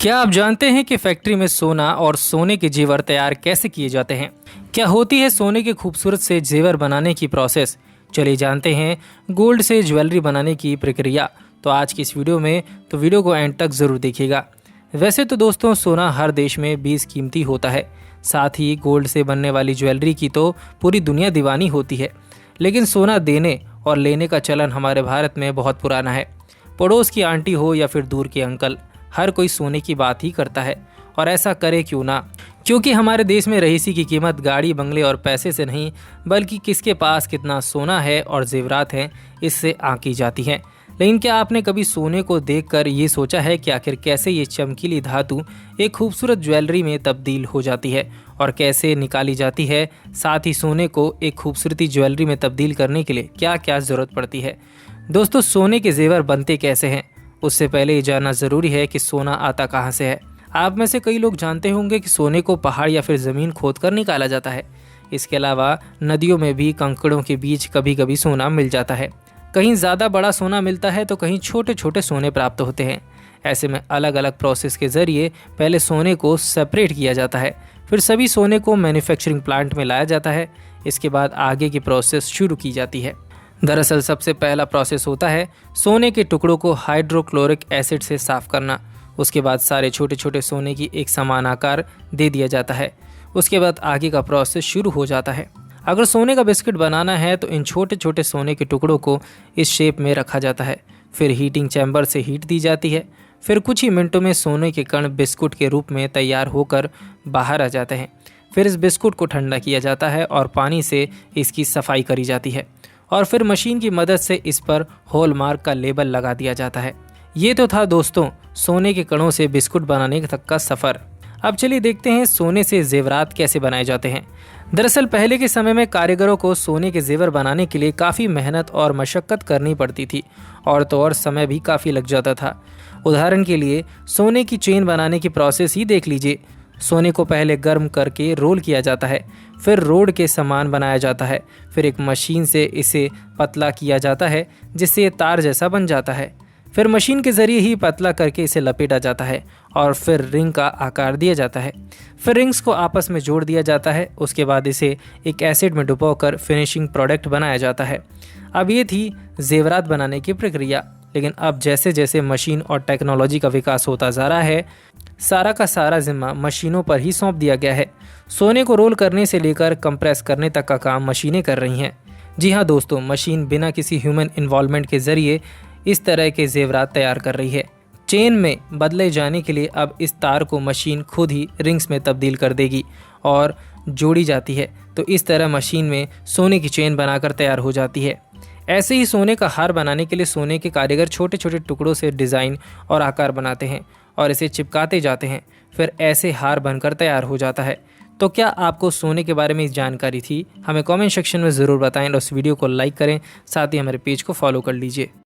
क्या आप जानते हैं कि फैक्ट्री में सोना और सोने के जेवर तैयार कैसे किए जाते हैं? क्या होती है सोने के खूबसूरत से जेवर बनाने की प्रोसेस? चलिए जानते हैं गोल्ड से ज्वेलरी बनाने की प्रक्रिया। तो आज की इस वीडियो में वीडियो को एंड तक ज़रूर देखिएगा। वैसे तो दोस्तों सोना हर देश में बेशकीमती होता है, साथ ही गोल्ड से बनने वाली ज्वेलरी की तो पूरी दुनिया दीवानी होती है। लेकिन सोना देने और लेने का चलन हमारे भारत में बहुत पुराना है। पड़ोस की आंटी हो या फिर दूर के अंकल, हर कोई सोने की बात ही करता है। और ऐसा करे क्यों ना, क्योंकि हमारे देश में रईसी की कीमत गाड़ी बंगले और पैसे से नहीं बल्कि किसके पास कितना सोना है और जेवरात हैं इससे आंकी जाती है। लेकिन क्या आपने कभी सोने को देखकर ये सोचा है कि आखिर कैसे ये चमकीली धातु एक खूबसूरत ज्वेलरी में तब्दील हो जाती है और कैसे निकाली जाती है? साथ ही सोने को एक खूबसूरती ज्वेलरी में तब्दील करने के लिए क्या क्या ज़रूरत पड़ती है? दोस्तों सोने के जेवर बनते कैसे हैं, उससे पहले ये जानना ज़रूरी है कि सोना आता कहाँ से है। आप में से कई लोग जानते होंगे कि सोने को पहाड़ या फिर ज़मीन खोदकर निकाला जाता है। इसके अलावा नदियों में भी कंकड़ों के बीच कभी कभी सोना मिल जाता है। कहीं ज़्यादा बड़ा सोना मिलता है तो कहीं छोटे छोटे सोने प्राप्त होते हैं। ऐसे में अलग अलग प्रोसेस के ज़रिए पहले सोने को सेपरेट किया जाता है, फिर सभी सोने को मैन्युफैक्चरिंग प्लांट में लाया जाता है। इसके बाद आगे की प्रोसेस शुरू की जाती है। दरअसल सबसे पहला प्रोसेस होता है सोने के टुकड़ों को हाइड्रोक्लोरिक एसिड से साफ करना। उसके बाद सारे छोटे छोटे सोने की एक समान आकार दे दिया जाता है। उसके बाद आगे का प्रोसेस शुरू हो जाता है। अगर सोने का बिस्किट बनाना है तो इन छोटे छोटे सोने के टुकड़ों को इस शेप में रखा जाता है। फिर हीटिंग चैम्बर से हीट दी जाती है। फिर कुछ ही मिनटों में सोने के कण बिस्कुट के रूप में तैयार होकर बाहर आ जाते हैं। फिर इस बिस्कुट को ठंडा किया जाता है और पानी से इसकी सफाई करी जाती है और फिर मशीन की मदद से इस पर हॉलमार्क का लेबल लगा दिया जाता है। ये तो था दोस्तों सोने के कणों से बिस्कुट बनाने तक का सफ़र। अब चलिए देखते हैं सोने से जेवरात कैसे बनाए जाते हैं। दरअसल पहले के समय में कारीगरों को सोने के जेवर बनाने के लिए काफ़ी मेहनत और मशक्क़त करनी पड़ती थी और तो और समय भी काफ़ी लग जाता था। उदाहरण के लिए सोने की चेन बनाने की प्रोसेस ही देख लीजिए। सोने को पहले गर्म करके रोल किया जाता है, फिर रोड के समान बनाया जाता है, फिर एक मशीन से इसे पतला किया जाता है जिससे ये तार जैसा बन जाता है। फिर मशीन के ज़रिए ही पतला करके इसे लपेटा जाता है और फिर रिंग का आकार दिया जाता है। फिर रिंग्स को आपस में जोड़ दिया जाता है। उसके बाद इसे एक एसिड में डुबोकर फिनिशिंग प्रोडक्ट बनाया जाता है। अब ये थी जेवरात बनाने की प्रक्रिया। लेकिन अब जैसे जैसे मशीन और टेक्नोलॉजी का विकास होता जा रहा है, सारा का सारा जिम्मा मशीनों पर ही सौंप दिया गया है। सोने को रोल करने से लेकर कंप्रेस करने तक का काम मशीनें कर रही हैं। जी हाँ दोस्तों, मशीन बिना किसी ह्यूमन इन्वॉल्वमेंट के ज़रिए इस तरह के जेवरात तैयार कर रही है। चेन में बदले जाने के लिए अब इस तार को मशीन खुद ही रिंग्स में तब्दील कर देगी और जोड़ी जाती है, तो इस तरह मशीन में सोने की चेन बनाकर तैयार हो जाती है। ऐसे ही सोने का हार बनाने के लिए सोने के कारीगर छोटे छोटे टुकड़ों से डिज़ाइन और आकार बनाते हैं और इसे चिपकाते जाते हैं। फिर ऐसे हार बनकर तैयार हो जाता है। तो क्या आपको सोने के बारे में जानकारी थी? हमें कमेंट सेक्शन में ज़रूर बताएं और इस वीडियो को लाइक करें, साथ ही हमारे पेज को फॉलो कर लीजिए।